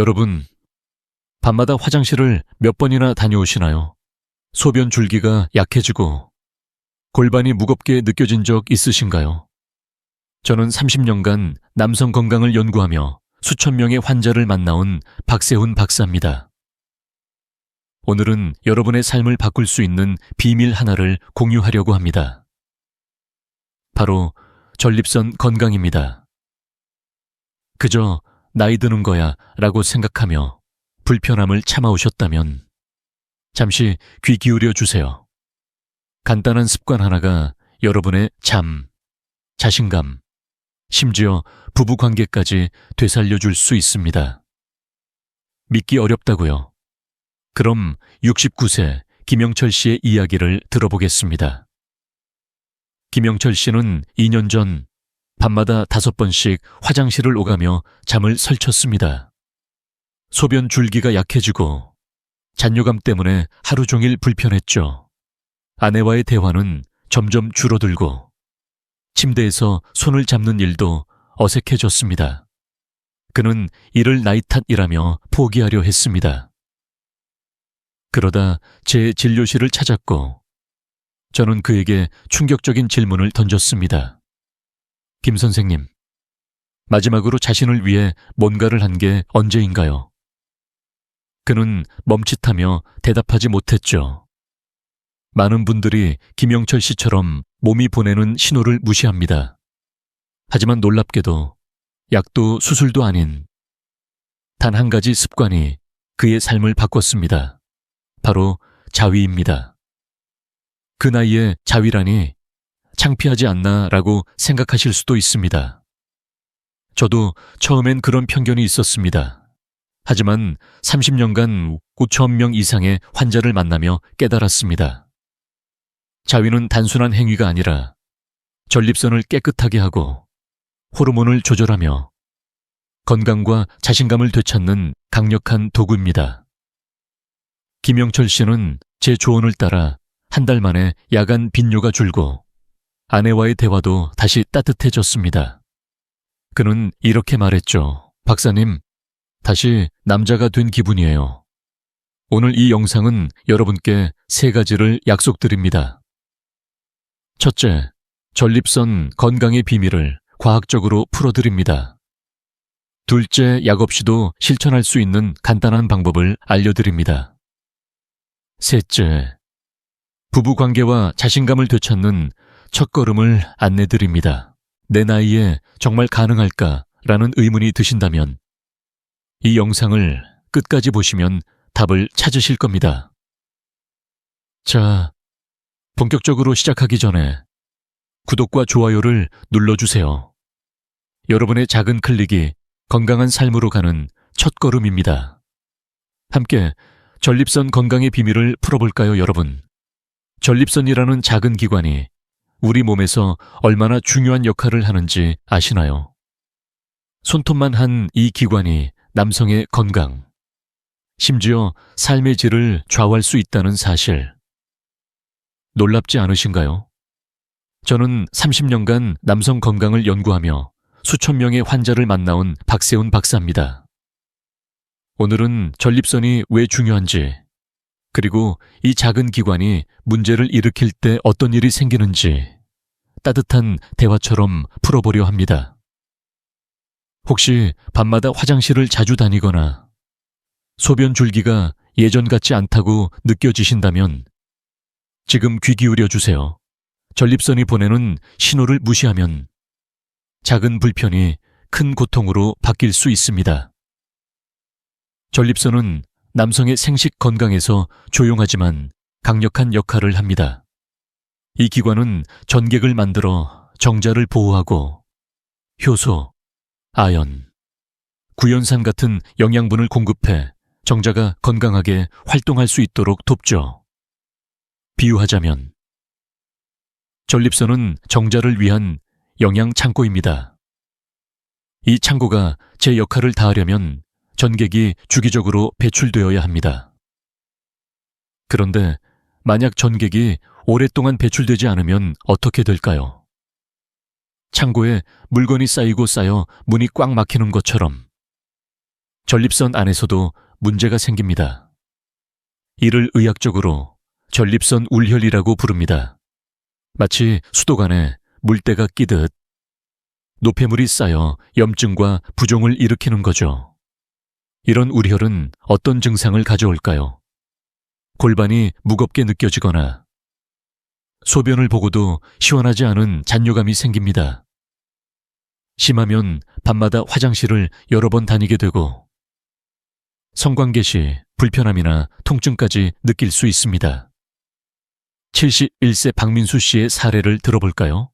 여러분, 밤마다 화장실을 몇 번이나 다녀오시나요? 소변 줄기가 약해지고 골반이 무겁게 느껴진 적 있으신가요? 저는 30년간 남성 건강을 연구하며 수천 명의 환자를 만나온 박세훈 박사입니다. 오늘은 여러분의 삶을 바꿀 수 있는 비밀 하나를 공유하려고 합니다. 바로 전립선 건강입니다. 그저 나이 드는 거야 라고 생각하며 불편함을 참아오셨다면 잠시 귀 기울여 주세요. 간단한 습관 하나가 여러분의 잠, 자신감, 심지어 부부관계까지 되살려 줄 수 있습니다. 믿기 어렵다고요? 그럼 69세 김영철 씨의 이야기를 들어보겠습니다. 김영철 씨는 2년 전 밤마다 5번씩 화장실을 오가며 잠을 설쳤습니다. 소변 줄기가 약해지고 잔뇨감 때문에 하루 종일 불편했죠. 아내와의 대화는 점점 줄어들고 침대에서 손을 잡는 일도 어색해졌습니다. 그는 이를 나이 탓이라며 포기하려 했습니다. 그러다 제 진료실을 찾았고 저는 그에게 충격적인 질문을 던졌습니다. 김 선생님, 마지막으로 자신을 위해 뭔가를 한 게 언제인가요? 그는 멈칫하며 대답하지 못했죠. 많은 분들이 김영철 씨처럼 몸이 보내는 신호를 무시합니다. 하지만 놀랍게도 약도 수술도 아닌 단 한 가지 습관이 그의 삶을 바꿨습니다. 바로 자위입니다. 그 나이에 자위라니 창피하지 않나 라고 생각하실 수도 있습니다. 저도 처음엔 그런 편견이 있었습니다. 하지만 30년간 5천 명 이상의 환자를 만나며 깨달았습니다. 자위는 단순한 행위가 아니라 전립선을 깨끗하게 하고 호르몬을 조절하며 건강과 자신감을 되찾는 강력한 도구입니다. 김영철 씨는 제 조언을 따라 한 달 만에 야간 빈뇨가 줄고 아내와의 대화도 다시 따뜻해졌습니다. 그는 이렇게 말했죠. 박사님, 다시 남자가 된 기분이에요. 오늘 이 영상은 여러분께 3가지를 약속드립니다. 첫째, 전립선 건강의 비밀을 과학적으로 풀어드립니다. 둘째, 약 없이도 실천할 수 있는 간단한 방법을 알려드립니다. 셋째, 부부관계와 자신감을 되찾는 첫걸음을 안내드립니다. 내 나이에 정말 가능할까라는 의문이 드신다면 이 영상을 끝까지 보시면 답을 찾으실 겁니다. 자, 본격적으로 시작하기 전에 구독과 좋아요를 눌러주세요. 여러분의 작은 클릭이 건강한 삶으로 가는 첫걸음입니다. 함께 전립선 건강의 비밀을 풀어볼까요, 여러분? 전립선이라는 작은 기관이 우리 몸에서 얼마나 중요한 역할을 하는지 아시나요? 손톱만 한 이 기관이 남성의 건강, 심지어 삶의 질을 좌우할 수 있다는 사실. 놀랍지 않으신가요? 저는 30년간 남성 건강을 연구하며 수천 명의 환자를 만나온 박세훈 박사입니다. 오늘은 전립선이 왜 중요한지, 그리고 이 작은 기관이 문제를 일으킬 때 어떤 일이 생기는지 따뜻한 대화처럼 풀어보려 합니다. 혹시 밤마다 화장실을 자주 다니거나 소변 줄기가 예전 같지 않다고 느껴지신다면 지금 귀 기울여 주세요. 전립선이 보내는 신호를 무시하면 작은 불편이 큰 고통으로 바뀔 수 있습니다. 전립선은 남성의 생식 건강에서 조용하지만 강력한 역할을 합니다. 이 기관은 전객을 만들어 정자를 보호하고 효소, 아연, 구연산 같은 영양분을 공급해 정자가 건강하게 활동할 수 있도록 돕죠. 비유하자면 전립선은 정자를 위한 영양 창고입니다. 이 창고가 제 역할을 다하려면 전객이 주기적으로 배출되어야 합니다. 그런데 만약 전객이 오랫동안 배출되지 않으면 어떻게 될까요? 창고에 물건이 쌓이고 쌓여 문이 꽉 막히는 것처럼 전립선 안에서도 문제가 생깁니다. 이를 의학적으로 전립선 울혈이라고 부릅니다. 마치 수도관에 물때가 끼듯 노폐물이 쌓여 염증과 부종을 일으키는 거죠. 이런 울혈은 어떤 증상을 가져올까요? 골반이 무겁게 느껴지거나 소변을 보고도 시원하지 않은 잔뇨감이 생깁니다. 심하면 밤마다 화장실을 여러 번 다니게 되고 성관계 시 불편함이나 통증까지 느낄 수 있습니다. 71세 박민수 씨의 사례를 들어볼까요?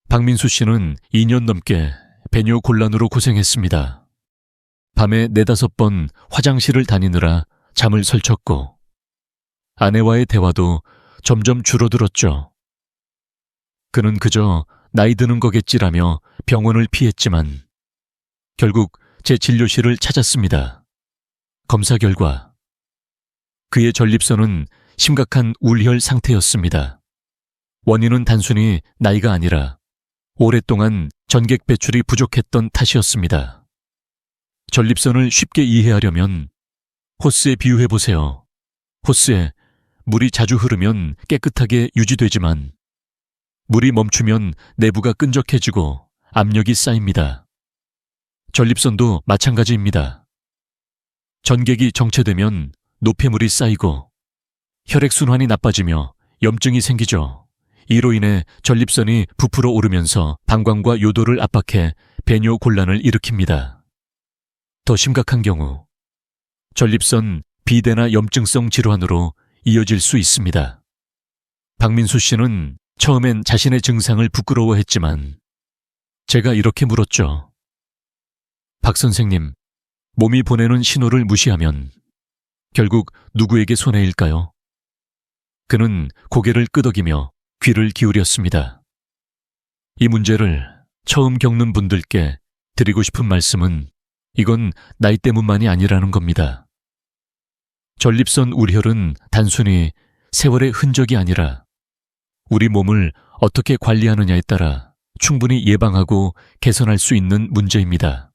박민수 씨는 2년 넘게 배뇨 곤란으로 고생했습니다. 밤에 4-5번 화장실을 다니느라 잠을 설쳤고 아내와의 대화도 점점 줄어들었죠. 그는 그저 나이 드는 거겠지라며 병원을 피했지만 결국 제 진료실을 찾았습니다. 검사 결과 그의 전립선은 심각한 울혈 상태였습니다. 원인은 단순히 나이가 아니라 오랫동안 전객 배출이 부족했던 탓이었습니다. 전립선을 쉽게 이해하려면 호스에 비유해보세요. 호스에 물이 자주 흐르면 깨끗하게 유지되지만 물이 멈추면 내부가 끈적해지고 압력이 쌓입니다. 전립선도 마찬가지입니다. 전객이 정체되면 노폐물이 쌓이고 혈액순환이 나빠지며 염증이 생기죠. 이로 인해 전립선이 부풀어 오르면서 방광과 요도를 압박해 배뇨 곤란을 일으킵니다. 더 심각한 경우 전립선 비대나 염증성 질환으로 이어질 수 있습니다. 박민수 씨는 처음엔 자신의 증상을 부끄러워했지만 제가 이렇게 물었죠. 박 선생님, 몸이 보내는 신호를 무시하면 결국 누구에게 손해일까요? 그는 고개를 끄덕이며 귀를 기울였습니다. 이 문제를 처음 겪는 분들께 드리고 싶은 말씀은 이건 나이 때문만이 아니라는 겁니다. 전립선 울혈은 단순히 세월의 흔적이 아니라 우리 몸을 어떻게 관리하느냐에 따라 충분히 예방하고 개선할 수 있는 문제입니다.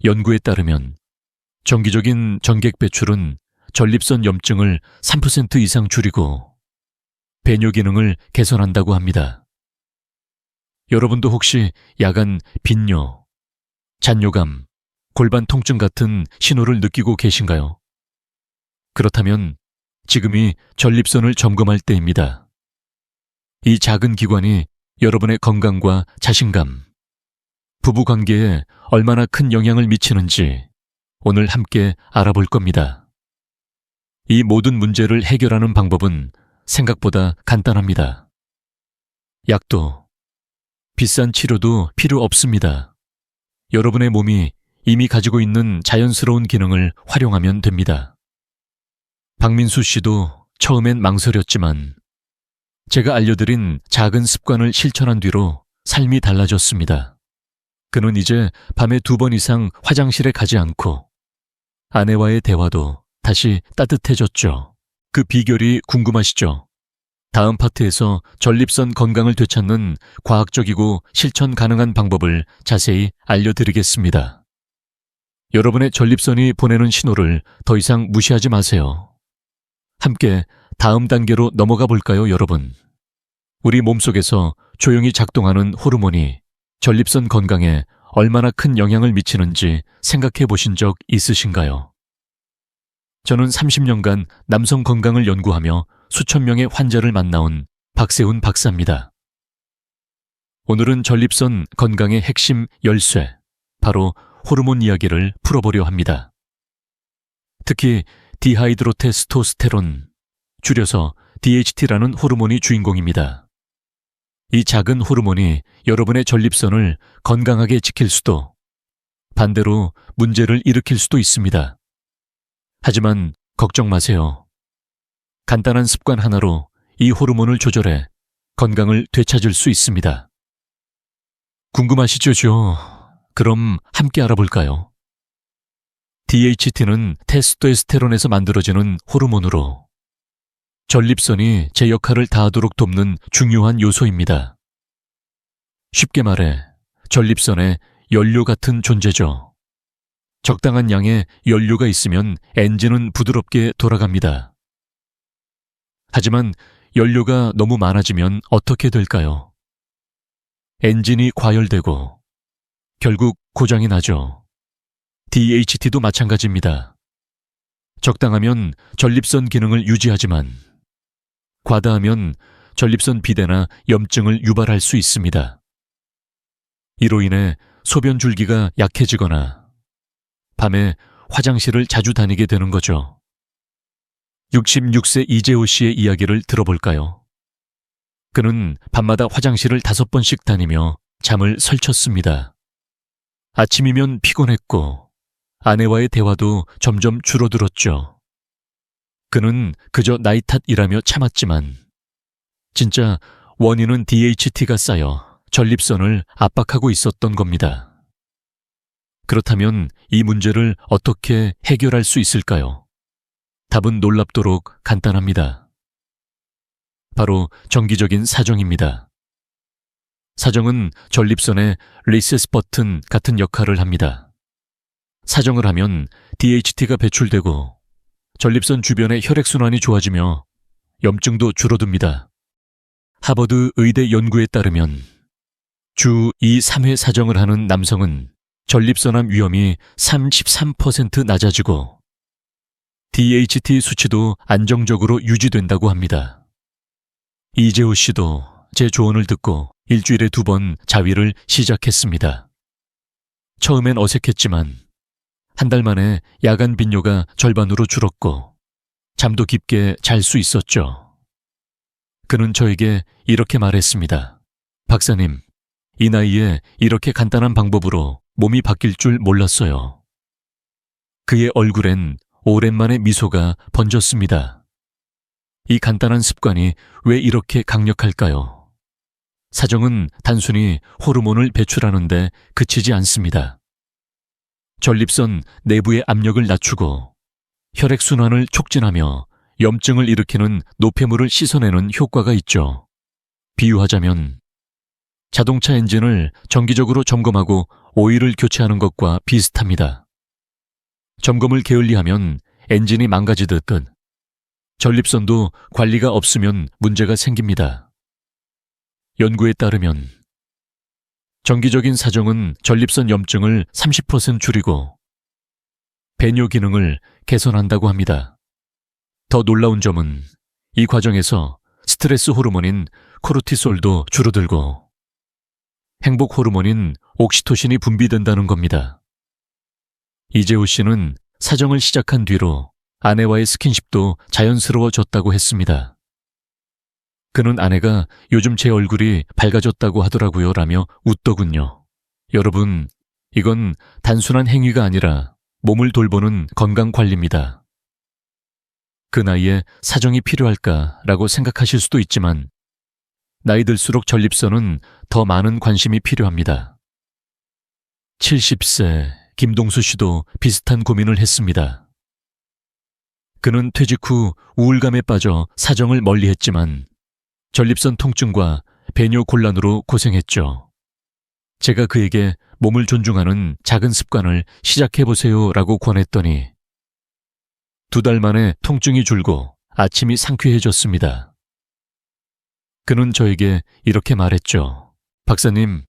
연구에 따르면 정기적인 전객 배출은 전립선 염증을 3% 이상 줄이고 배뇨 기능을 개선한다고 합니다. 여러분도 혹시 야간 빈뇨, 잔뇨감, 골반 통증 같은 신호를 느끼고 계신가요? 그렇다면 지금이 전립선을 점검할 때입니다. 이 작은 기관이 여러분의 건강과 자신감, 부부 관계에 얼마나 큰 영향을 미치는지 오늘 함께 알아볼 겁니다. 이 모든 문제를 해결하는 방법은 생각보다 간단합니다. 약도, 비싼 치료도 필요 없습니다. 여러분의 몸이 이미 가지고 있는 자연스러운 기능을 활용하면 됩니다. 박민수 씨도 처음엔 망설였지만 제가 알려드린 작은 습관을 실천한 뒤로 삶이 달라졌습니다. 그는 이제 밤에 2번 이상 화장실에 가지 않고 아내와의 대화도 다시 따뜻해졌죠. 그 비결이 궁금하시죠? 다음 파트에서 전립선 건강을 되찾는 과학적이고 실천 가능한 방법을 자세히 알려드리겠습니다. 여러분의 전립선이 보내는 신호를 더 이상 무시하지 마세요. 함께 다음 단계로 넘어가 볼까요, 여러분? 우리 몸속에서 조용히 작동하는 호르몬이 전립선 건강에 얼마나 큰 영향을 미치는지 생각해 보신 적 있으신가요? 저는 30년간 남성 건강을 연구하며 수천 명의 환자를 만나온 박세훈 박사입니다. 오늘은 전립선 건강의 핵심 열쇠, 바로 호르몬 이야기를 풀어보려 합니다. 특히 디하이드로테스토스테론, 줄여서 DHT라는 호르몬이 주인공입니다. 이 작은 호르몬이 여러분의 전립선을 건강하게 지킬 수도, 반대로 문제를 일으킬 수도 있습니다. 하지만 걱정 마세요. 간단한 습관 하나로 이 호르몬을 조절해 건강을 되찾을 수 있습니다. 궁금하시죠, 조? 그럼 함께 알아볼까요? DHT는 테스토스테론에서 만들어지는 호르몬으로 전립선이 제 역할을 다하도록 돕는 중요한 요소입니다. 쉽게 말해 전립선의 연료 같은 존재죠. 적당한 양의 연료가 있으면 엔진은 부드럽게 돌아갑니다. 하지만 연료가 너무 많아지면 어떻게 될까요? 엔진이 과열되고 결국 고장이 나죠. DHT도 마찬가지입니다. 적당하면 전립선 기능을 유지하지만 과다하면 전립선 비대나 염증을 유발할 수 있습니다. 이로 인해 소변 줄기가 약해지거나 밤에 화장실을 자주 다니게 되는 거죠. 66세 이재호 씨의 이야기를 들어볼까요? 그는 밤마다 화장실을 5번씩 다니며 잠을 설쳤습니다. 아침이면 피곤했고 아내와의 대화도 점점 줄어들었죠. 그는 그저 나이 탓이라며 참았지만 진짜 원인은 DHT가 쌓여 전립선을 압박하고 있었던 겁니다. 그렇다면 이 문제를 어떻게 해결할 수 있을까요? 답은 놀랍도록 간단합니다. 바로 정기적인 사정입니다. 사정은 전립선의 리셋 버튼 같은 역할을 합니다. 사정을 하면 DHT가 배출되고 전립선 주변의 혈액순환이 좋아지며 염증도 줄어듭니다. 하버드 의대 연구에 따르면 주 2, 3회 사정을 하는 남성은 전립선암 위험이 33% 낮아지고 DHT 수치도 안정적으로 유지된다고 합니다. 이재호 씨도 제 조언을 듣고 일주일에 2번 자위를 시작했습니다. 처음엔 어색했지만 한 달 만에 야간 빈뇨가 절반으로 줄었고 잠도 깊게 잘 수 있었죠. 그는 저에게 이렇게 말했습니다. 박사님, 이 나이에 이렇게 간단한 방법으로 몸이 바뀔 줄 몰랐어요. 그의 얼굴엔 오랜만에 미소가 번졌습니다. 이 간단한 습관이 왜 이렇게 강력할까요? 사정은 단순히 호르몬을 배출하는데 그치지 않습니다. 전립선 내부의 압력을 낮추고 혈액순환을 촉진하며 염증을 일으키는 노폐물을 씻어내는 효과가 있죠. 비유하자면 자동차 엔진을 정기적으로 점검하고 오일을 교체하는 것과 비슷합니다. 점검을 게을리하면 엔진이 망가지듯 전립선도 관리가 없으면 문제가 생깁니다. 연구에 따르면 정기적인 사정은 전립선 염증을 30% 줄이고 배뇨 기능을 개선한다고 합니다. 더 놀라운 점은 이 과정에서 스트레스 호르몬인 코르티솔도 줄어들고 행복 호르몬인 옥시토신이 분비된다는 겁니다. 이재호 씨는 사정을 시작한 뒤로 아내와의 스킨십도 자연스러워졌다고 했습니다. 그는 아내가 요즘 제 얼굴이 밝아졌다고 하더라고요 라며 웃더군요. 여러분, 이건 단순한 행위가 아니라 몸을 돌보는 건강관리입니다. 그 나이에 사정이 필요할까라고 생각하실 수도 있지만 나이 들수록 전립선은 더 많은 관심이 필요합니다. 70세 김동수 씨도 비슷한 고민을 했습니다. 그는 퇴직 후 우울감에 빠져 사정을 멀리했지만 전립선 통증과 배뇨 곤란으로 고생했죠. 제가 그에게 몸을 존중하는 작은 습관을 시작해보세요 라고 권했더니 2달 만에 통증이 줄고 아침이 상쾌해졌습니다. 그는 저에게 이렇게 말했죠. 박사님,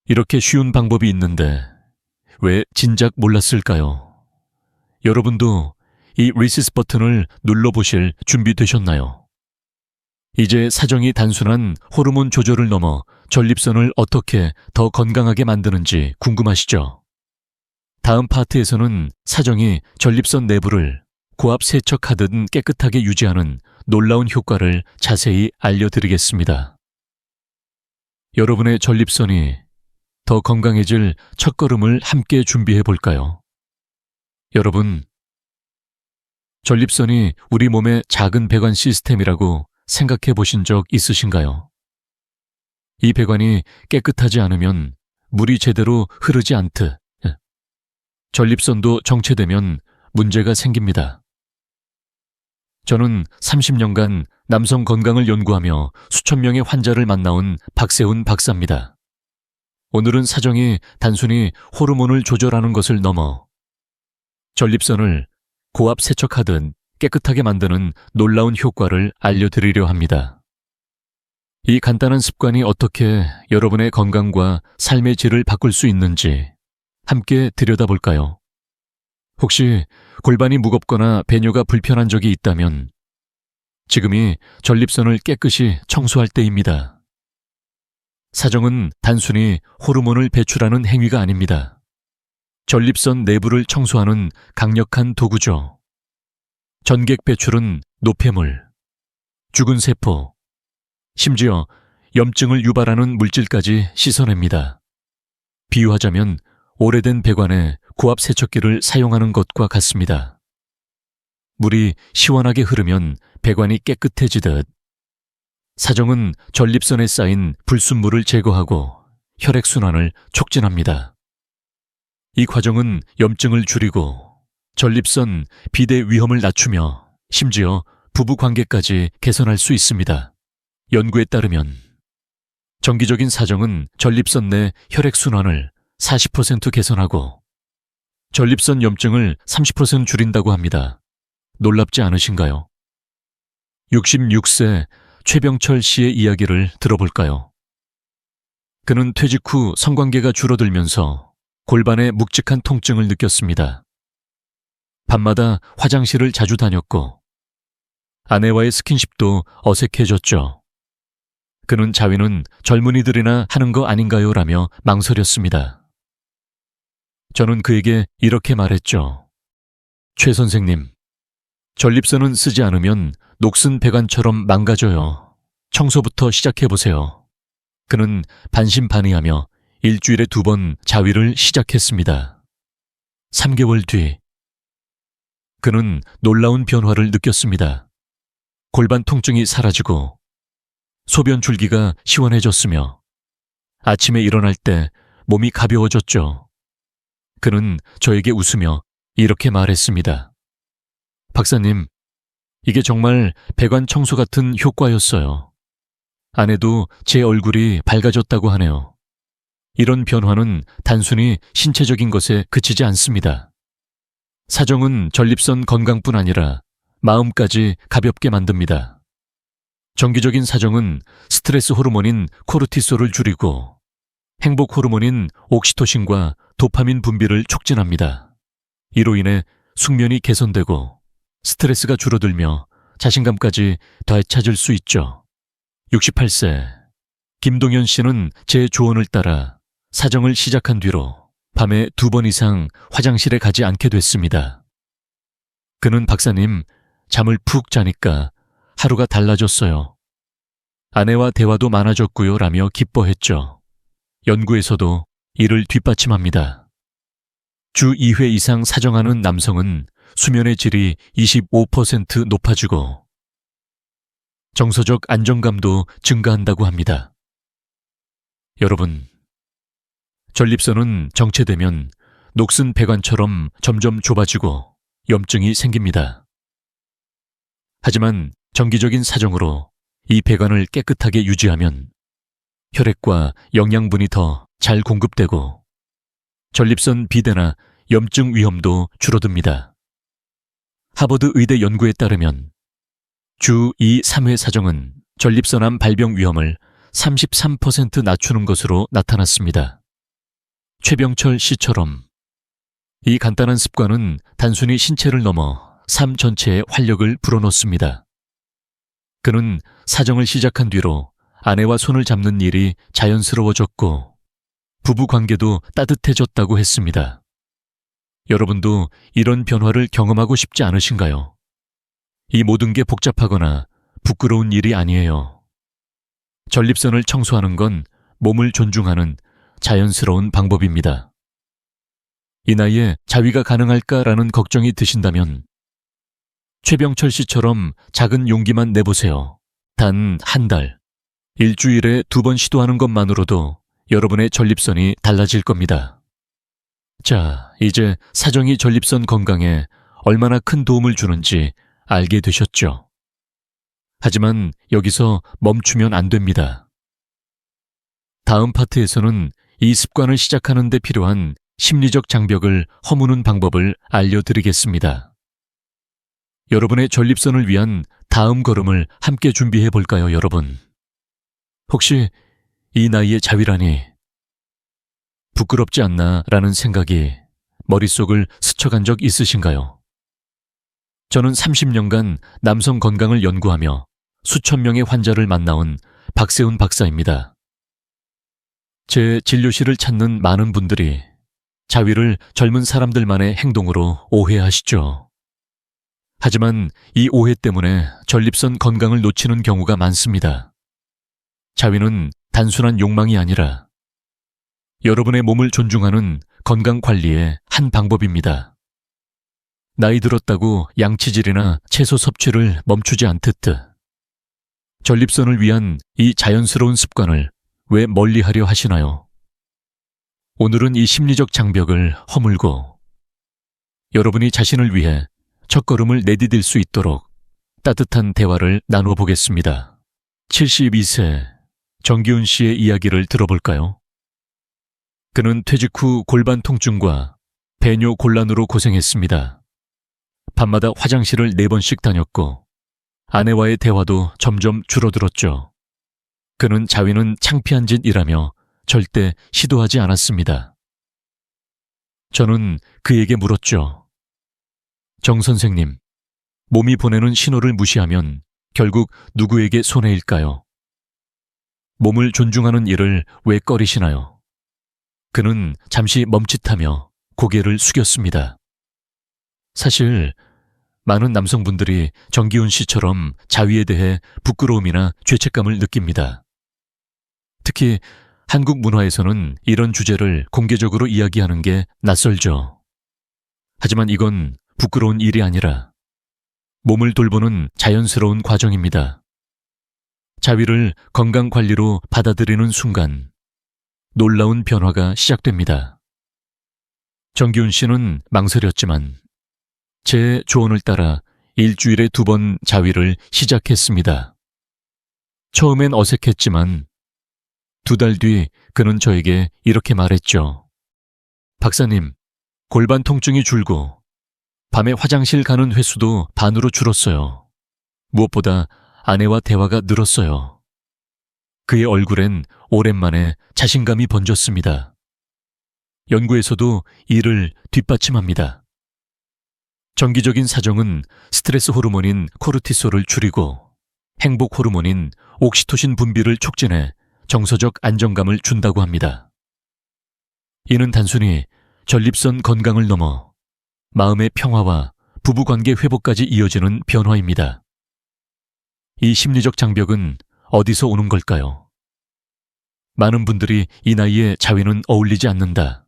이렇게 쉬운 방법이 있는데 왜 진작 몰랐을까요? 여러분도 이 리셋 버튼을 눌러보실 준비되셨나요? 이제 사정이 단순한 호르몬 조절을 넘어 전립선을 어떻게 더 건강하게 만드는지 궁금하시죠? 다음 파트에서는 사정이 전립선 내부를 고압 세척하듯 깨끗하게 유지하는 놀라운 효과를 자세히 알려드리겠습니다. 여러분의 전립선이 더 건강해질 첫걸음을 함께 준비해 볼까요? 여러분, 전립선이 우리 몸의 작은 배관 시스템이라고 생각해 보신 적 있으신가요? 이 배관이 깨끗하지 않으면 물이 제대로 흐르지 않듯 전립선도 정체되면 문제가 생깁니다. 저는 30년간 남성 건강을 연구하며 수천 명의 환자를 만나온 박세훈 박사입니다. 오늘은 사정이 단순히 호르몬을 조절하는 것을 넘어 전립선을 고압 세척하듯 깨끗하게 만드는 놀라운 효과를 알려드리려 합니다. 이 간단한 습관이 어떻게 여러분의 건강과 삶의 질을 바꿀 수 있는지 함께 들여다볼까요? 혹시 골반이 무겁거나 배뇨가 불편한 적이 있다면 지금이 전립선을 깨끗이 청소할 때입니다. 사정은 단순히 호르몬을 배출하는 행위가 아닙니다. 전립선 내부를 청소하는 강력한 도구죠. 전객 배출은 노폐물, 죽은 세포, 심지어 염증을 유발하는 물질까지 씻어냅니다. 비유하자면 오래된 배관에 고압 세척기를 사용하는 것과 같습니다. 물이 시원하게 흐르면 배관이 깨끗해지듯 사정은 전립선에 쌓인 불순물을 제거하고 혈액순환을 촉진합니다. 이 과정은 염증을 줄이고 전립선 비대 위험을 낮추며 심지어 부부 관계까지 개선할 수 있습니다. 연구에 따르면 정기적인 사정은 전립선 내 혈액순환을 40% 개선하고 전립선 염증을 30% 줄인다고 합니다. 놀랍지 않으신가요? 66세 최병철 씨의 이야기를 들어볼까요? 그는 퇴직 후 성관계가 줄어들면서 골반에 묵직한 통증을 느꼈습니다. 밤마다 화장실을 자주 다녔고 아내와의 스킨십도 어색해졌죠. 그는 자위는 젊은이들이나 하는 거 아닌가요? 라며 망설였습니다. 저는 그에게 이렇게 말했죠. 최 선생님, 전립선은 쓰지 않으면 녹슨 배관처럼 망가져요. 청소부터 시작해보세요. 그는 반신반의하며 일주일에 2번 자위를 시작했습니다. 3개월 뒤 그는 놀라운 변화를 느꼈습니다. 골반 통증이 사라지고 소변 줄기가 시원해졌으며 아침에 일어날 때 몸이 가벼워졌죠. 그는 저에게 웃으며 이렇게 말했습니다. 박사님, 이게 정말 배관 청소 같은 효과였어요. 아내도 제 얼굴이 밝아졌다고 하네요. 이런 변화는 단순히 신체적인 것에 그치지 않습니다. 사정은 전립선 건강뿐 아니라 마음까지 가볍게 만듭니다. 정기적인 사정은 스트레스 호르몬인 코르티솔을 줄이고 행복 호르몬인 옥시토신과 도파민 분비를 촉진합니다. 이로 인해 숙면이 개선되고 스트레스가 줄어들며 자신감까지 되찾을 수 있죠. 68세 김동현 씨는 제 조언을 따라 사정을 시작한 뒤로 밤에 2번 이상 화장실에 가지 않게 됐습니다. 그는 박사님, 잠을 푹 자니까 하루가 달라졌어요. 아내와 대화도 많아졌고요 라며 기뻐했죠. 연구에서도 이를 뒷받침합니다. 주 2회 이상 사정하는 남성은 수면의 질이 25% 높아지고 정서적 안정감도 증가한다고 합니다. 여러분, 전립선은 정체되면 녹슨 배관처럼 점점 좁아지고 염증이 생깁니다. 하지만 정기적인 사정으로 이 배관을 깨끗하게 유지하면 혈액과 영양분이 더 잘 공급되고 전립선 비대나 염증 위험도 줄어듭니다. 하버드 의대 연구에 따르면 주 2, 3회 사정은 전립선암 발병 위험을 33% 낮추는 것으로 나타났습니다. 최병철 씨처럼 이 간단한 습관은 단순히 신체를 넘어 삶 전체에 활력을 불어넣습니다. 그는 사정을 시작한 뒤로 아내와 손을 잡는 일이 자연스러워졌고 부부 관계도 따뜻해졌다고 했습니다. 여러분도 이런 변화를 경험하고 싶지 않으신가요? 이 모든 게 복잡하거나 부끄러운 일이 아니에요. 전립선을 청소하는 건 몸을 존중하는 자연스러운 방법입니다. 이 나이에 자위가 가능할까라는 걱정이 드신다면 최병철 씨처럼 작은 용기만 내보세요. 단 한 달, 일주일에 2번 시도하는 것만으로도 여러분의 전립선이 달라질 겁니다. 자, 이제 사정이 전립선 건강에 얼마나 큰 도움을 주는지 알게 되셨죠? 하지만 여기서 멈추면 안 됩니다. 다음 파트에서는 이 습관을 시작하는 데 필요한 심리적 장벽을 허무는 방법을 알려드리겠습니다. 여러분의 전립선을 위한 다음 걸음을 함께 준비해 볼까요, 여러분? 혹시 이 나이에 자위라니 부끄럽지 않나 라는 생각이 머릿속을 스쳐간 적 있으신가요? 저는 30년간 남성 건강을 연구하며 수천 명의 환자를 만나온 박세훈 박사입니다. 제 진료실을 찾는 많은 분들이 자위를 젊은 사람들만의 행동으로 오해하시죠. 하지만 이 오해 때문에 전립선 건강을 놓치는 경우가 많습니다. 자위는 단순한 욕망이 아니라 여러분의 몸을 존중하는 건강 관리의 한 방법입니다. 나이 들었다고 양치질이나 채소 섭취를 멈추지 않듯 전립선을 위한 이 자연스러운 습관을 왜 멀리하려 하시나요? 오늘은 이 심리적 장벽을 허물고 여러분이 자신을 위해 첫걸음을 내디딜 수 있도록 따뜻한 대화를 나누어 보겠습니다. 72세 정기훈 씨의 이야기를 들어볼까요? 그는 퇴직 후 골반 통증과 배뇨 곤란으로 고생했습니다. 밤마다 화장실을 4번씩 다녔고 아내와의 대화도 점점 줄어들었죠. 그는 자위는 창피한 짓이라며 절대 시도하지 않았습니다. 저는 그에게 물었죠. 정 선생님, 몸이 보내는 신호를 무시하면 결국 누구에게 손해일까요? 몸을 존중하는 일을 왜 꺼리시나요? 그는 잠시 멈칫하며 고개를 숙였습니다. 사실 많은 남성분들이 정기훈 씨처럼 자위에 대해 부끄러움이나 죄책감을 느낍니다. 특히 한국 문화에서는 이런 주제를 공개적으로 이야기하는 게 낯설죠. 하지만 이건 부끄러운 일이 아니라 몸을 돌보는 자연스러운 과정입니다. 자위를 건강관리로 받아들이는 순간 놀라운 변화가 시작됩니다. 정기훈 씨는 망설였지만 제 조언을 따라 일주일에 2번 자위를 시작했습니다. 처음엔 어색했지만 2달 뒤 그는 저에게 이렇게 말했죠. 박사님, 골반 통증이 줄고 밤에 화장실 가는 횟수도 반으로 줄었어요. 무엇보다 아내와 대화가 늘었어요. 그의 얼굴엔 오랜만에 자신감이 번졌습니다. 연구에서도 이를 뒷받침합니다. 정기적인 사정은 스트레스 호르몬인 코르티솔을 줄이고 행복 호르몬인 옥시토신 분비를 촉진해 정서적 안정감을 준다고 합니다. 이는 단순히 전립선 건강을 넘어 마음의 평화와 부부관계 회복까지 이어지는 변화입니다. 이 심리적 장벽은 어디서 오는 걸까요? 많은 분들이 이 나이에 자위는 어울리지 않는다.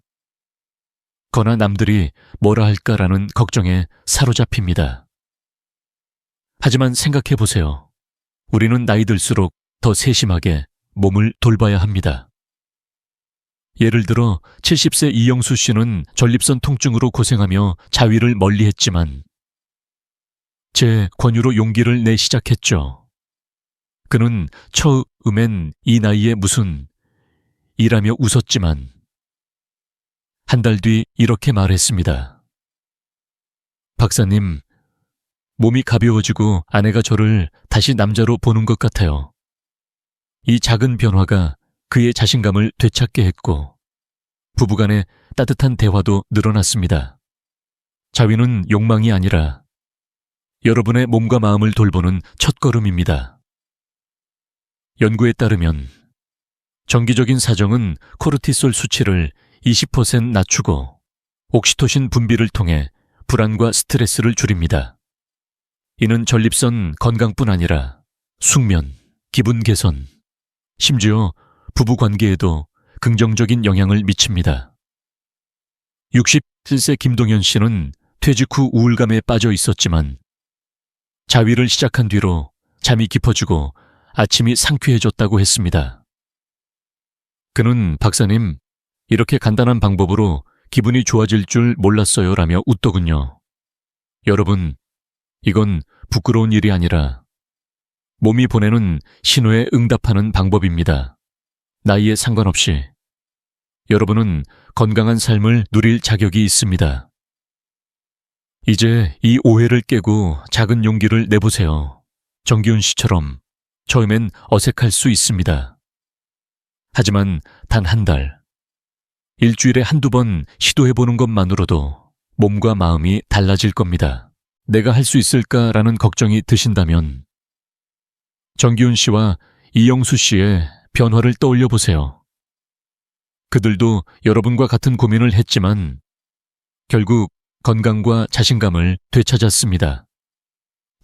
거나 남들이 뭐라 할까라는 걱정에 사로잡힙니다. 하지만 생각해 보세요. 우리는 나이 들수록 더 세심하게 몸을 돌봐야 합니다. 예를 들어 70세 이영수 씨는 전립선 통증으로 고생하며 자위를 멀리했지만 제 권유로 용기를 내 시작했죠. 그는 처음엔 이 나이에 무슨 이라며 웃었지만 한 달 뒤 이렇게 말했습니다. 박사님, 몸이 가벼워지고 아내가 저를 다시 남자로 보는 것 같아요. 이 작은 변화가 그의 자신감을 되찾게 했고 부부간의 따뜻한 대화도 늘어났습니다. 자위는 욕망이 아니라 여러분의 몸과 마음을 돌보는 첫걸음입니다. 연구에 따르면 정기적인 사정은 코르티솔 수치를 20% 낮추고 옥시토신 분비를 통해 불안과 스트레스를 줄입니다. 이는 전립선 건강뿐 아니라 숙면, 기분 개선, 심지어 부부 관계에도 긍정적인 영향을 미칩니다. 67세 김동현 씨는 퇴직 후 우울감에 빠져 있었지만 자위를 시작한 뒤로 잠이 깊어지고 아침이 상쾌해졌다고 했습니다. 그는 박사님, 이렇게 간단한 방법으로 기분이 좋아질 줄 몰랐어요 라며 웃더군요. 여러분, 이건 부끄러운 일이 아니라 몸이 보내는 신호에 응답하는 방법입니다. 나이에 상관없이 여러분은 건강한 삶을 누릴 자격이 있습니다. 이제 이 오해를 깨고 작은 용기를 내보세요. 정기훈 씨처럼 처음엔 어색할 수 있습니다. 하지만 단 한 달, 일주일에 한두 번 시도해보는 것만으로도 몸과 마음이 달라질 겁니다. 내가 할 수 있을까라는 걱정이 드신다면 정기훈 씨와 이영수 씨의 변화를 떠올려 보세요. 그들도 여러분과 같은 고민을 했지만 결국 건강과 자신감을 되찾았습니다.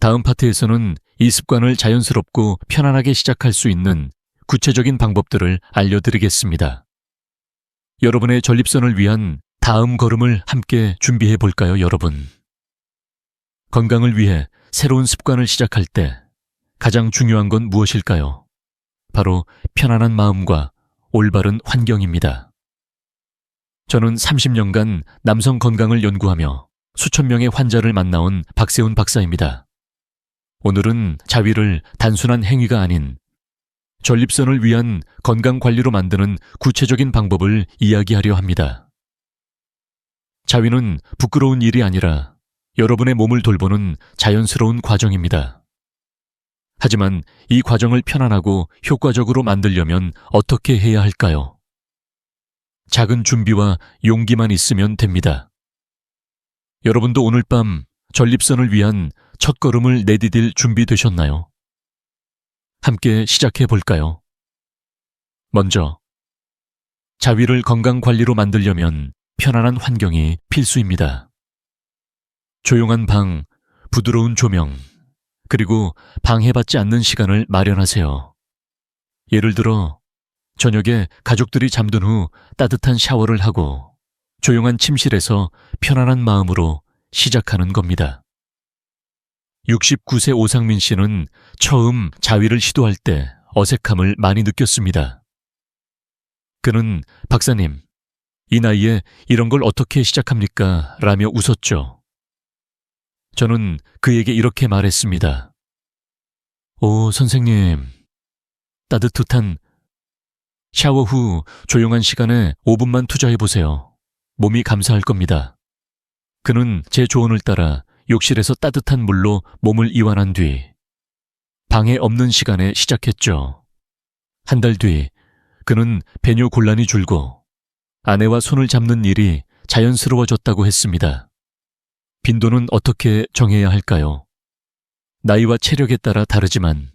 다음 파트에서는 이 습관을 자연스럽고 편안하게 시작할 수 있는 구체적인 방법들을 알려드리겠습니다. 여러분의 전립선을 위한 다음 걸음을 함께 준비해 볼까요, 여러분? 건강을 위해 새로운 습관을 시작할 때 가장 중요한 건 무엇일까요? 바로 편안한 마음과 올바른 환경입니다. 저는 30년간 남성 건강을 연구하며 수천 명의 환자를 만나온 박세훈 박사입니다. 오늘은 자위를 단순한 행위가 아닌 전립선을 위한 건강 관리로 만드는 구체적인 방법을 이야기하려 합니다. 자위는 부끄러운 일이 아니라 여러분의 몸을 돌보는 자연스러운 과정입니다. 하지만 이 과정을 편안하고 효과적으로 만들려면 어떻게 해야 할까요? 작은 준비와 용기만 있으면 됩니다. 여러분도 오늘 밤 전립선을 위한 첫걸음을 내디딜 준비되셨나요? 함께 시작해 볼까요? 먼저, 자위를 건강관리로 만들려면 편안한 환경이 필수입니다. 조용한 방, 부드러운 조명, 그리고 방해받지 않는 시간을 마련하세요. 예를 들어, 저녁에 가족들이 잠든 후 따뜻한 샤워를 하고 조용한 침실에서 편안한 마음으로 시작하는 겁니다. 69세 오상민 씨는 처음 자위를 시도할 때 어색함을 많이 느꼈습니다. 그는 박사님, 이 나이에 이런 걸 어떻게 시작합니까? 라며 웃었죠. 저는 그에게 이렇게 말했습니다. 오, 선생님, 따뜻한 샤워 후 조용한 시간에 5분만 투자해보세요. 몸이 감사할 겁니다. 그는 제 조언을 따라 욕실에서 따뜻한 물로 몸을 이완한 뒤 방해 없는 시간에 시작했죠. 한 달 뒤 그는 배뇨 곤란이 줄고 아내와 손을 잡는 일이 자연스러워졌다고 했습니다. 빈도는 어떻게 정해야 할까요? 나이와 체력에 따라 다르지만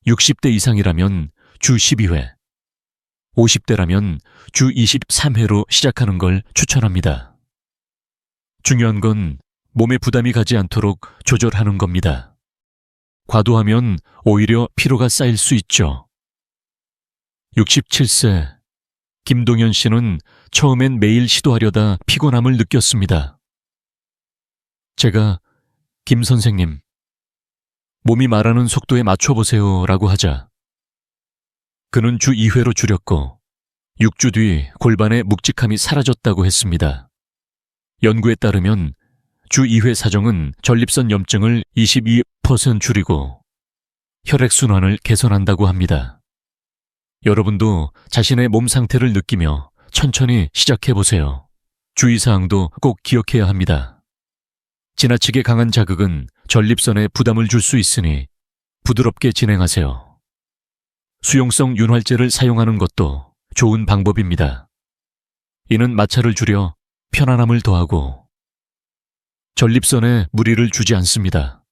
60대 이상이라면 주 12회, 50대라면 주 23회로 시작하는 걸 추천합니다. 중요한 건 몸에 부담이 가지 않도록 조절하는 겁니다. 과도하면 오히려 피로가 쌓일 수 있죠. 67세 김동현 씨는 처음엔 매일 시도하려다 피곤함을 느꼈습니다. 제가 김 선생님, 몸이 말하는 속도에 맞춰보세요 라고 하자 그는 주 2회로 줄였고 6주 뒤 골반의 묵직함이 사라졌다고 했습니다. 연구에 따르면 주 2회 사정은 전립선 염증을 22% 줄이고 혈액순환을 개선한다고 합니다. 여러분도 자신의 몸 상태를 느끼며 천천히 시작해보세요. 주의사항도 꼭 기억해야 합니다. 지나치게 강한 자극은 전립선에 부담을 줄 수 있으니 부드럽게 진행하세요. 수용성 윤활제를 사용하는 것도 좋은 방법입니다. 이는 마찰을 줄여 편안함을 더하고 전립선에 무리를 주지 않습니다.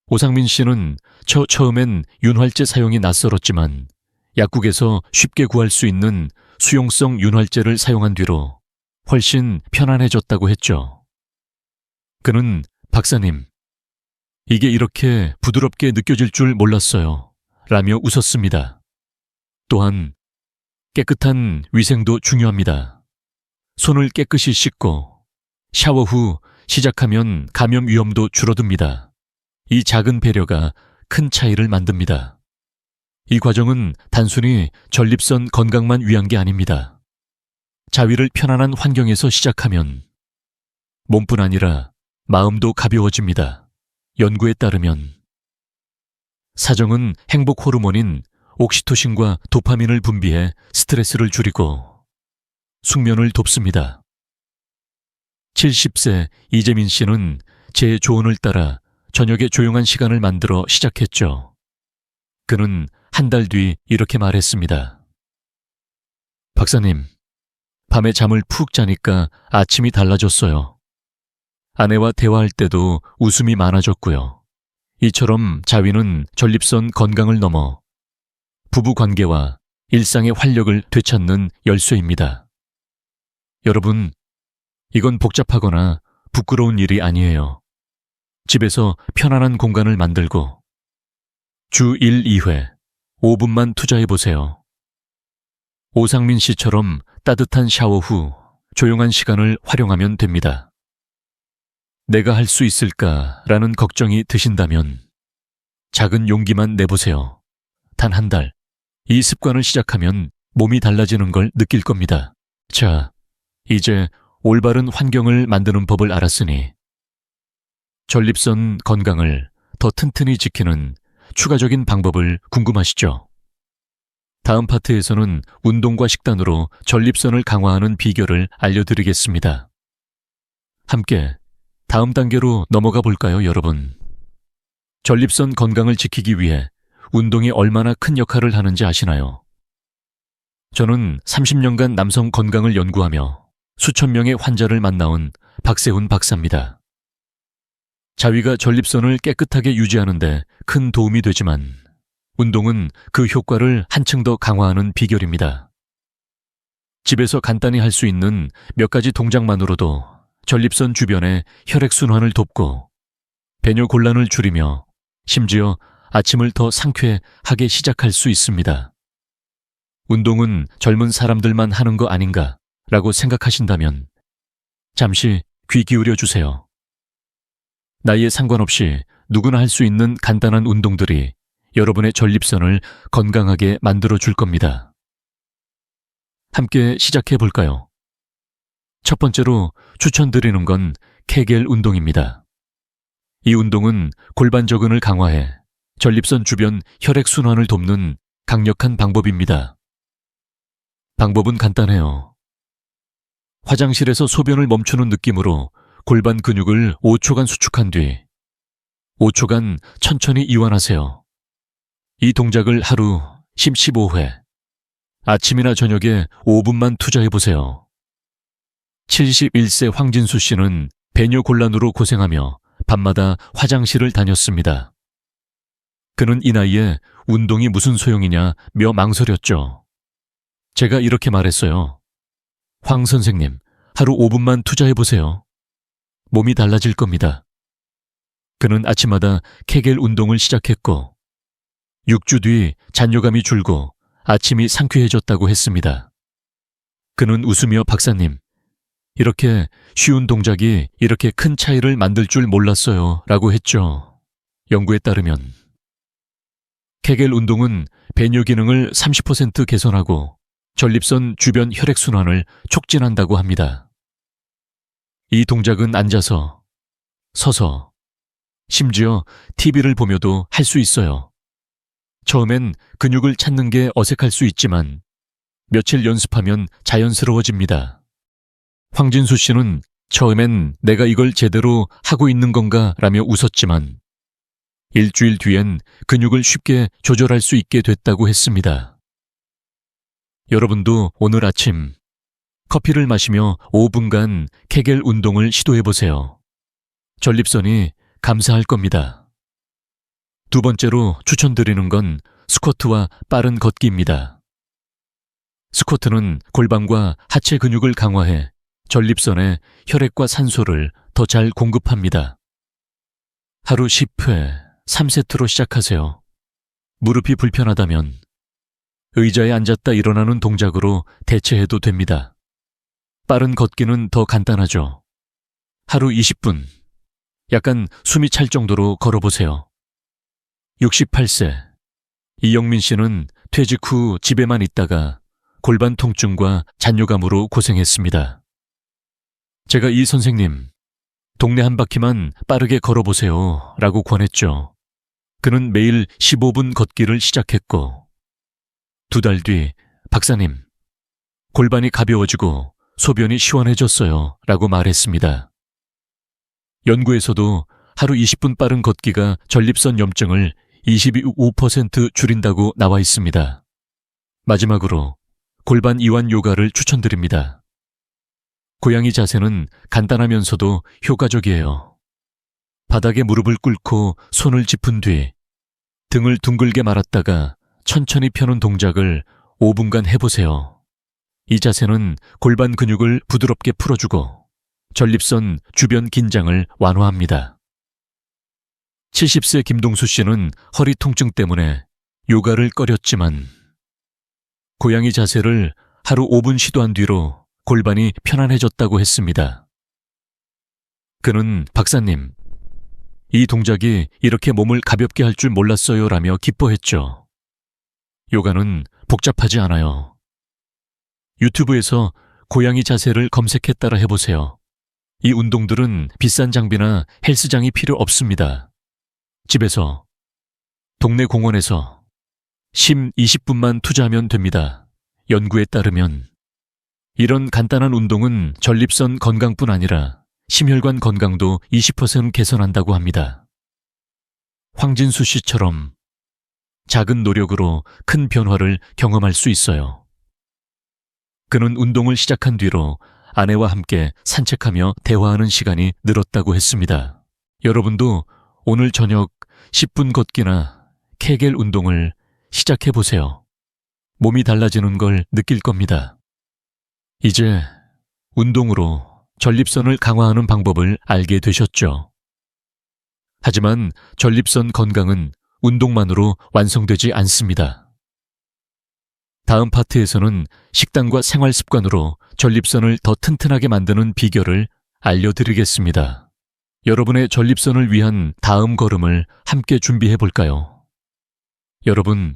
오상민 씨는 처음엔 윤활제 사용이 낯설었지만 약국에서 쉽게 구할 수 있는 수용성 윤활제를 사용한 뒤로 훨씬 편안해졌다고 했죠. 그는 박사님, 이게 이렇게 부드럽게 느껴질 줄 몰랐어요. 라며 웃었습니다. 또한 깨끗한 위생도 중요합니다. 손을 깨끗이 씻고 샤워 후 시작하면 감염 위험도 줄어듭니다. 이 작은 배려가 큰 차이를 만듭니다. 이 과정은 단순히 전립선 건강만 위한 게 아닙니다. 자위를 편안한 환경에서 시작하면 몸뿐 아니라 마음도 가벼워집니다. 연구에 따르면 사정은 행복 호르몬인 옥시토신과 도파민을 분비해 스트레스를 줄이고 숙면을 돕습니다. 70세 이재민 씨는 제 조언을 따라 저녁에 조용한 시간을 만들어 시작했죠. 그는 한 달 뒤 이렇게 말했습니다. 박사님, 밤에 잠을 푹 자니까 아침이 달라졌어요. 아내와 대화할 때도 웃음이 많아졌고요. 이처럼 자위는 전립선 건강을 넘어 부부 관계와 일상의 활력을 되찾는 열쇠입니다. 여러분, 이건 복잡하거나 부끄러운 일이 아니에요. 집에서 편안한 공간을 만들고 주 1, 2회 5분만 투자해보세요. 오상민 씨처럼 따뜻한 샤워 후 조용한 시간을 활용하면 됩니다. 내가 할 수 있을까라는 걱정이 드신다면 작은 용기만 내보세요. 단 한 달, 이 습관을 시작하면 몸이 달라지는 걸 느낄 겁니다. 자, 이제 올바른 환경을 만드는 법을 알았으니 전립선 건강을 더 튼튼히 지키는 추가적인 방법을 궁금하시죠? 다음 파트에서는 운동과 식단으로 전립선을 강화하는 비결을 알려드리겠습니다. 함께 다음 단계로 넘어가 볼까요, 여러분? 전립선 건강을 지키기 위해 운동이 얼마나 큰 역할을 하는지 아시나요? 저는 30년간 남성 건강을 연구하며 수천 명의 환자를 만나온 박세훈 박사입니다. 자위가 전립선을 깨끗하게 유지하는 데 큰 도움이 되지만 운동은 그 효과를 한층 더 강화하는 비결입니다. 집에서 간단히 할 수 있는 몇 가지 동작만으로도 전립선 주변의 혈액순환을 돕고 배뇨 곤란을 줄이며 심지어 아침을 더 상쾌하게 시작할 수 있습니다. 운동은 젊은 사람들만 하는 거 아닌가 라고 생각하신다면 잠시 귀 기울여 주세요. 나이에 상관없이 누구나 할 수 있는 간단한 운동들이 여러분의 전립선을 건강하게 만들어 줄 겁니다. 함께 시작해 볼까요? 첫 번째로 추천드리는 건 케겔 운동입니다. 이 운동은 골반 저근을 강화해 전립선 주변 혈액순환을 돕는 강력한 방법입니다. 방법은 간단해요. 화장실에서 소변을 멈추는 느낌으로 골반 근육을 5초간 수축한 뒤 5초간 천천히 이완하세요. 이 동작을 하루 15회, 아침이나 저녁에 5분만 투자해보세요. 71세 황진수 씨는 배뇨 곤란으로 고생하며 밤마다 화장실을 다녔습니다. 그는 이 나이에 운동이 무슨 소용이냐며 망설였죠. 제가 이렇게 말했어요. 황 선생님, 하루 5분만 투자해보세요. 몸이 달라질 겁니다. 그는 아침마다 케겔 운동을 시작했고 6주 뒤 잔뇨감이 줄고 아침이 상쾌해졌다고 했습니다. 그는 웃으며 박사님, 이렇게 쉬운 동작이 이렇게 큰 차이를 만들 줄 몰랐어요 라고 했죠. 연구에 따르면 케겔 운동은 배뇨 기능을 30% 개선하고 전립선 주변 혈액순환을 촉진한다고 합니다. 이 동작은 앉아서, 서서, 심지어 TV를 보며도 할 수 있어요. 처음엔 근육을 찾는 게 어색할 수 있지만 며칠 연습하면 자연스러워집니다. 황진수 씨는 처음엔 내가 이걸 제대로 하고 있는 건가 라며 웃었지만 일주일 뒤엔 근육을 쉽게 조절할 수 있게 됐다고 했습니다. 여러분도 오늘 아침 커피를 마시며 5분간 케겔 운동을 시도해보세요. 전립선이 감사할 겁니다. 두 번째로 추천드리는 건 스쿼트와 빠른 걷기입니다. 스쿼트는 골반과 하체 근육을 강화해 전립선에 혈액과 산소를 더 잘 공급합니다. 하루 10회, 3세트로 시작하세요. 무릎이 불편하다면 의자에 앉았다 일어나는 동작으로 대체해도 됩니다. 빠른 걷기는 더 간단하죠. 하루 20분, 약간 숨이 찰 정도로 걸어보세요. 68세, 이영민 씨는 퇴직 후 집에만 있다가 골반 통증과 잔뇨감으로 고생했습니다. 제가 이 선생님, 동네 한 바퀴만 빠르게 걸어보세요 라고 권했죠. 그는 매일 15분 걷기를 시작했고 2달 뒤 박사님, 골반이 가벼워지고 소변이 시원해졌어요 라고 말했습니다. 연구에서도 하루 20분 빠른 걷기가 전립선 염증을 25% 줄인다고 나와 있습니다. 마지막으로 골반 이완 요가를 추천드립니다. 고양이 자세는 간단하면서도 효과적이에요. 바닥에 무릎을 꿇고 손을 짚은 뒤 등을 둥글게 말았다가 천천히 펴는 동작을 5분간 해보세요. 이 자세는 골반 근육을 부드럽게 풀어주고 전립선 주변 긴장을 완화합니다. 70세 김동수 씨는 허리 통증 때문에 요가를 꺼렸지만 고양이 자세를 하루 5분 시도한 뒤로 골반이 편안해졌다고 했습니다. 그는 박사님, 이 동작이 이렇게 몸을 가볍게 할 줄 몰랐어요 라며 기뻐했죠. 요가는 복잡하지 않아요. 유튜브에서 고양이 자세를 검색해 따라 해보세요. 이 운동들은 비싼 장비나 헬스장이 필요 없습니다. 집에서, 동네 공원에서 심 20분만 투자하면 됩니다. 연구에 따르면 이런 간단한 운동은 전립선 건강뿐 아니라 심혈관 건강도 20% 개선한다고 합니다. 황진수 씨처럼 작은 노력으로 큰 변화를 경험할 수 있어요. 그는 운동을 시작한 뒤로 아내와 함께 산책하며 대화하는 시간이 늘었다고 했습니다. 여러분도 오늘 저녁 10분 걷기나 케겔 운동을 시작해보세요. 몸이 달라지는 걸 느낄 겁니다. 이제 운동으로 전립선을 강화하는 방법을 알게 되셨죠. 하지만 전립선 건강은 운동만으로 완성되지 않습니다. 다음 파트에서는 식단과 생활 습관으로 전립선을 더 튼튼하게 만드는 비결을 알려드리겠습니다. 여러분의 전립선을 위한 다음 걸음을 함께 준비해 볼까요? 여러분,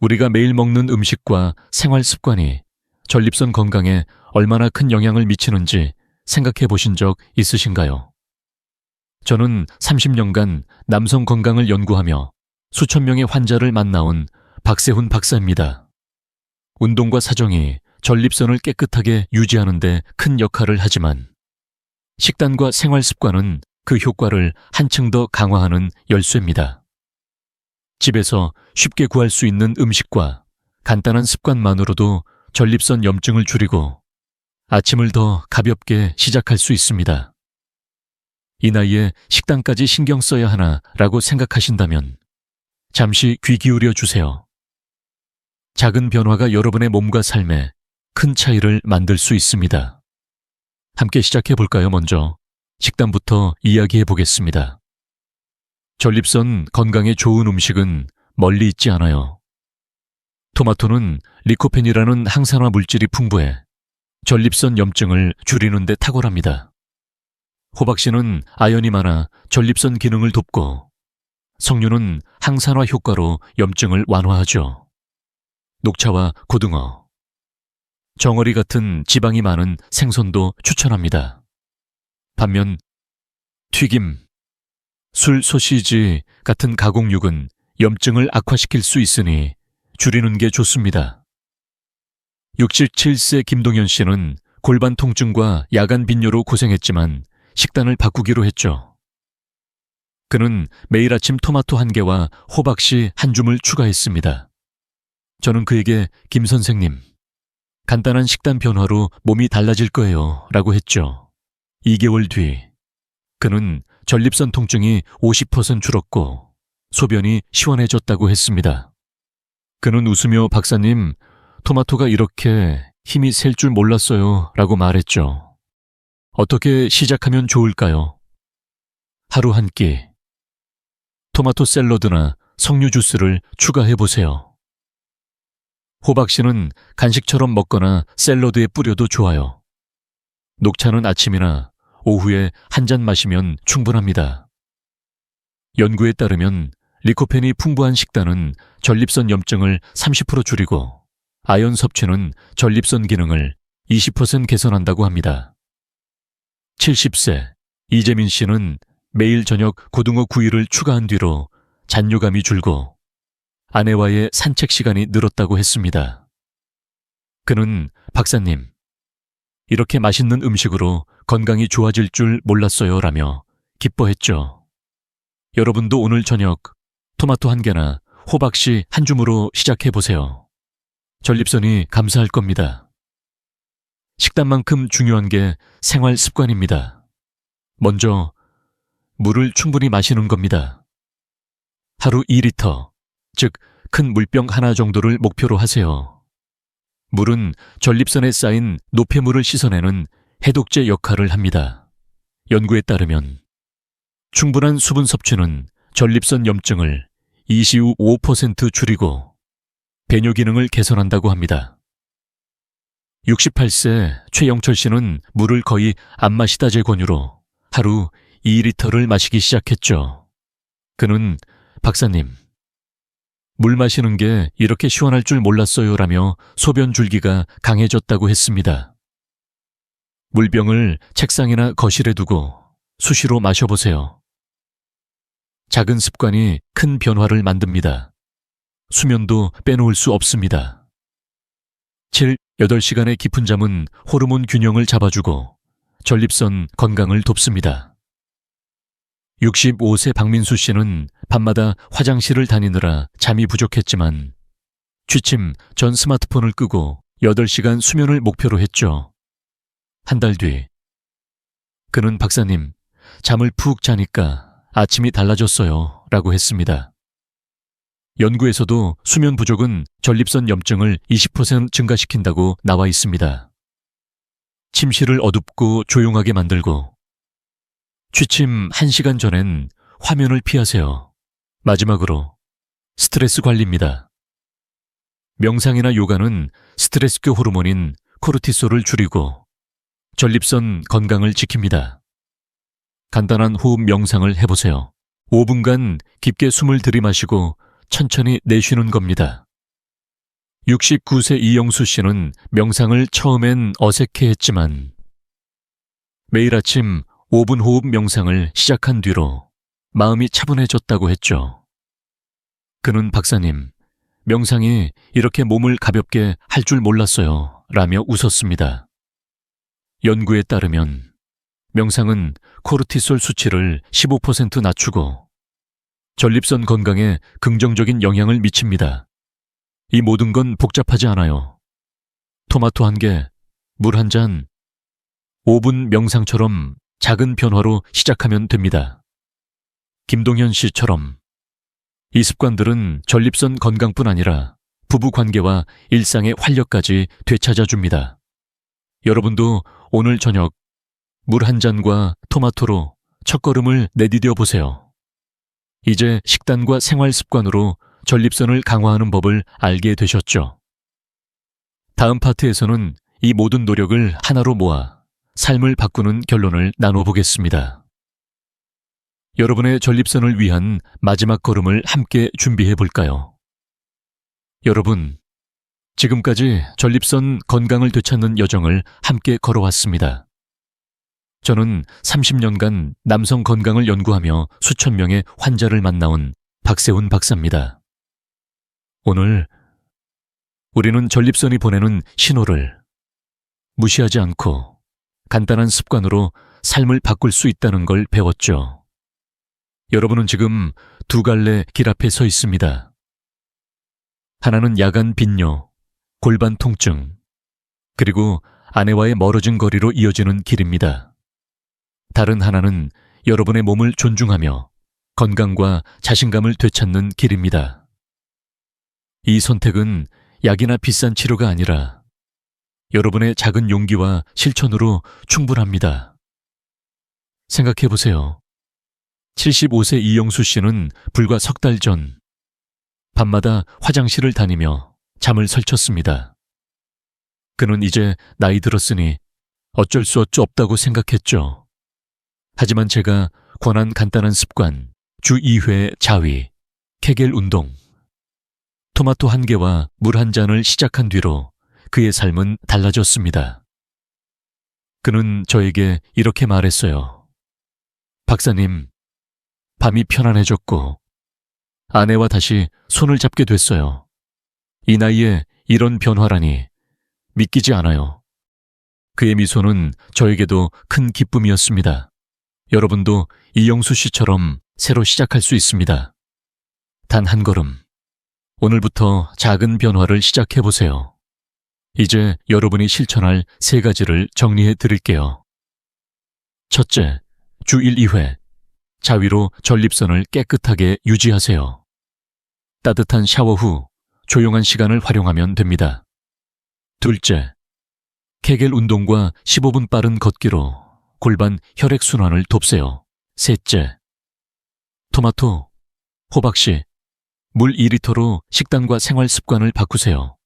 우리가 매일 먹는 음식과 생활 습관이 전립선 건강에 얼마나 큰 영향을 미치는지 생각해 보신 적 있으신가요? 저는 30년간 남성 건강을 연구하며 수천 명의 환자를 만나온 박세훈 박사입니다. 운동과 사정이 전립선을 깨끗하게 유지하는 데 큰 역할을 하지만 식단과 생활 습관은 그 효과를 한층 더 강화하는 열쇠입니다. 집에서 쉽게 구할 수 있는 음식과 간단한 습관만으로도 전립선 염증을 줄이고 아침을 더 가볍게 시작할 수 있습니다. 이 나이에 식단까지 신경 써야 하나라고 생각하신다면 잠시 귀 기울여 주세요. 작은 변화가 여러분의 몸과 삶에 큰 차이를 만들 수 있습니다. 함께 시작해 볼까요? 먼저 식단부터 이야기해 보겠습니다. 전립선 건강에 좋은 음식은 멀리 있지 않아요. 토마토는 리코펜이라는 항산화 물질이 풍부해 전립선 염증을 줄이는 데 탁월합니다. 호박씨는 아연이 많아 전립선 기능을 돕고 석류는 항산화 효과로 염증을 완화하죠. 녹차와 고등어, 정어리 같은 지방이 많은 생선도 추천합니다. 반면 튀김, 술, 소시지 같은 가공육은 염증을 악화시킬 수 있으니 줄이는 게 좋습니다. 67세 김동현 씨는 골반 통증과 야간 빈뇨로 고생했지만 식단을 바꾸기로 했죠. 그는 매일 아침 토마토 1개와 호박씨 1줌을 추가했습니다. 저는 그에게 김 선생님, 간단한 식단 변화로 몸이 달라질 거예요 라고 했죠. 2개월 뒤 그는 전립선 통증이 50% 줄었고 소변이 시원해졌다고 했습니다. 그는 웃으며 박사님, 토마토가 이렇게 힘이 셀 줄 몰랐어요 라고 말했죠. 어떻게 시작하면 좋을까요? 하루 한 끼, 토마토 샐러드나 석류 주스를 추가해보세요. 호박씨는 간식처럼 먹거나 샐러드에 뿌려도 좋아요. 녹차는 아침이나 오후에 한 잔 마시면 충분합니다. 연구에 따르면 리코펜이 풍부한 식단은 전립선 염증을 30% 줄이고 아연 섭취는 전립선 기능을 20% 개선한다고 합니다. 70세 이재민 씨는 매일 저녁 고등어 구이를 추가한 뒤로 잔뇨감이 줄고 아내와의 산책 시간이 늘었다고 했습니다. 그는 박사님, 이렇게 맛있는 음식으로 건강이 좋아질 줄 몰랐어요 라며 기뻐했죠. 여러분도 오늘 저녁 토마토 한 개나 호박씨 한 줌으로 시작해보세요. 전립선이 감사할 겁니다. 식단만큼 중요한 게 생활 습관입니다. 먼저 물을 충분히 마시는 겁니다. 하루 2리터, 즉 큰 물병 하나 정도를 목표로 하세요. 물은 전립선에 쌓인 노폐물을 씻어내는 해독제 역할을 합니다. 연구에 따르면 충분한 수분 섭취는 전립선 염증을 25% 줄이고 배뇨 기능을 개선한다고 합니다. 68세 최영철 씨는 물을 거의 안 마시다제 권유로 하루 2리터를 마시기 시작했죠. 그는 박사님, 물 마시는 게 이렇게 시원할 줄 몰랐어요 라며 소변 줄기가 강해졌다고 했습니다. 물병을 책상이나 거실에 두고 수시로 마셔보세요. 작은 습관이 큰 변화를 만듭니다. 수면도 빼놓을 수 없습니다. 7, 8시간의 깊은 잠은 호르몬 균형을 잡아주고 전립선 건강을 돕습니다. 65세 박민수 씨는 밤마다 화장실을 다니느라 잠이 부족했지만 취침 전 스마트폰을 끄고 8시간 수면을 목표로 했죠. 한 달 뒤, 그는 박사님, 잠을 푹 자니까 아침이 달라졌어요 라고 했습니다. 연구에서도 수면 부족은 전립선 염증을 20% 증가시킨다고 나와 있습니다. 침실을 어둡고 조용하게 만들고 취침 1시간 전엔 화면을 피하세요. 마지막으로 스트레스 관리입니다. 명상이나 요가는 스트레스교 호르몬인 코르티솔을 줄이고 전립선 건강을 지킵니다. 간단한 호흡 명상을 해보세요. 5분간 깊게 숨을 들이마시고 천천히 내쉬는 겁니다. 69세 이영수 씨는 명상을 처음엔 어색해했지만 매일 아침 5분 호흡 명상을 시작한 뒤로 마음이 차분해졌다고 했죠. 그는 박사님, 명상이 이렇게 몸을 가볍게 할 줄 몰랐어요 라며 웃었습니다. 연구에 따르면 명상은 코르티솔 수치를 15% 낮추고 전립선 건강에 긍정적인 영향을 미칩니다. 이 모든 건 복잡하지 않아요. 토마토 한 개, 물 한 잔, 5분 명상처럼 작은 변화로 시작하면 됩니다. 김동현 씨처럼 이 습관들은 전립선 건강뿐 아니라 부부 관계와 일상의 활력까지 되찾아줍니다. 여러분도 오늘 저녁 물 한 잔과 토마토로 첫걸음을 내디뎌 보세요. 이제 식단과 생활 습관으로 전립선을 강화하는 법을 알게 되셨죠? 다음 파트에서는 이 모든 노력을 하나로 모아 삶을 바꾸는 결론을 나눠보겠습니다. 여러분의 전립선을 위한 마지막 걸음을 함께 준비해 볼까요? 여러분, 지금까지 전립선 건강을 되찾는 여정을 함께 걸어왔습니다. 저는 30년간 남성 건강을 연구하며 수천 명의 환자를 만나온 박세훈 박사입니다. 오늘 우리는 전립선이 보내는 신호를 무시하지 않고 간단한 습관으로 삶을 바꿀 수 있다는 걸 배웠죠. 여러분은 지금 두 갈래 길 앞에 서 있습니다. 하나는 야간 빈뇨, 골반 통증, 그리고 아내와의 멀어진 거리로 이어지는 길입니다. 다른 하나는 여러분의 몸을 존중하며 건강과 자신감을 되찾는 길입니다. 이 선택은 약이나 비싼 치료가 아니라 여러분의 작은 용기와 실천으로 충분합니다. 생각해 보세요. 75세 이영수 씨는 불과 석 달 전 밤마다 화장실을 다니며 잠을 설쳤습니다. 그는 이제 나이 들었으니 어쩔 수 없다고 생각했죠. 하지만 제가 권한 간단한 습관, 주 2회 자위, 케겔 운동, 토마토 한 개와 물 한 잔을 시작한 뒤로 그의 삶은 달라졌습니다. 그는 저에게 이렇게 말했어요. 박사님, 밤이 편안해졌고 아내와 다시 손을 잡게 됐어요. 이 나이에 이런 변화라니 믿기지 않아요. 그의 미소는 저에게도 큰 기쁨이었습니다. 여러분도 이영수 씨처럼 새로 시작할 수 있습니다. 단 한 걸음. 오늘부터 작은 변화를 시작해보세요. 이제 여러분이 실천할 3가지를 정리해 드릴게요. 첫째, 주 1, 2회. 자위로 전립선을 깨끗하게 유지하세요. 따뜻한 샤워 후 조용한 시간을 활용하면 됩니다. 둘째, 케겔 운동과 15분 빠른 걷기로 골반 혈액순환을 돕세요. 셋째, 토마토, 호박씨, 물 2리터로 식단과 생활 습관을 바꾸세요.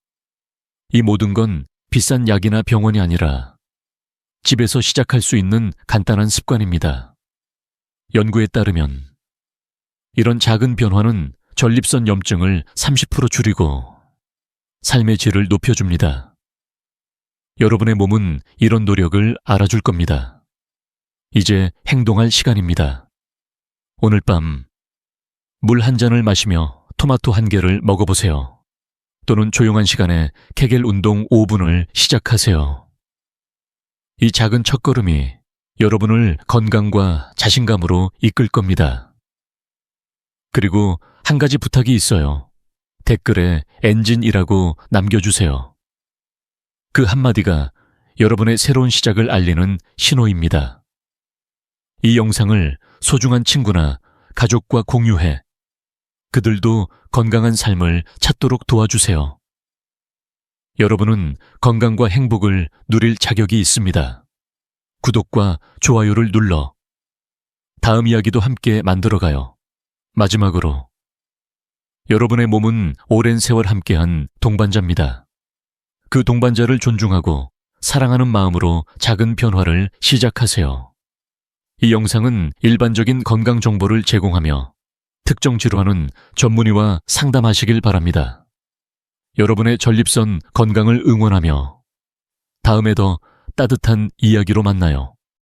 이 모든 건 비싼 약이나 병원이 아니라 집에서 시작할 수 있는 간단한 습관입니다. 연구에 따르면 이런 작은 변화는 전립선 염증을 30% 줄이고 삶의 질을 높여줍니다. 여러분의 몸은 이런 노력을 알아줄 겁니다. 이제 행동할 시간입니다. 오늘 밤 물 한 잔을 마시며 토마토 1개를 먹어보세요. 또는 조용한 시간에 케겔 운동 5분을 시작하세요. 이 작은 첫걸음이 여러분을 건강과 자신감으로 이끌 겁니다. 그리고 한 가지 부탁이 있어요. 댓글에 엔진이라고 남겨주세요. 그 한마디가 여러분의 새로운 시작을 알리는 신호입니다. 이 영상을 소중한 친구나 가족과 공유해 그들도 건강한 삶을 찾도록 도와주세요. 여러분은 건강과 행복을 누릴 자격이 있습니다. 구독과 좋아요를 눌러 다음 이야기도 함께 만들어가요. 마지막으로 여러분의 몸은 오랜 세월 함께한 동반자입니다. 그 동반자를 존중하고 사랑하는 마음으로 작은 변화를 시작하세요. 이 영상은 일반적인 건강 정보를 제공하며 특정 질환은 전문의와 상담하시길 바랍니다. 여러분의 전립선 건강을 응원하며 다음에 더 따뜻한 이야기로 만나요.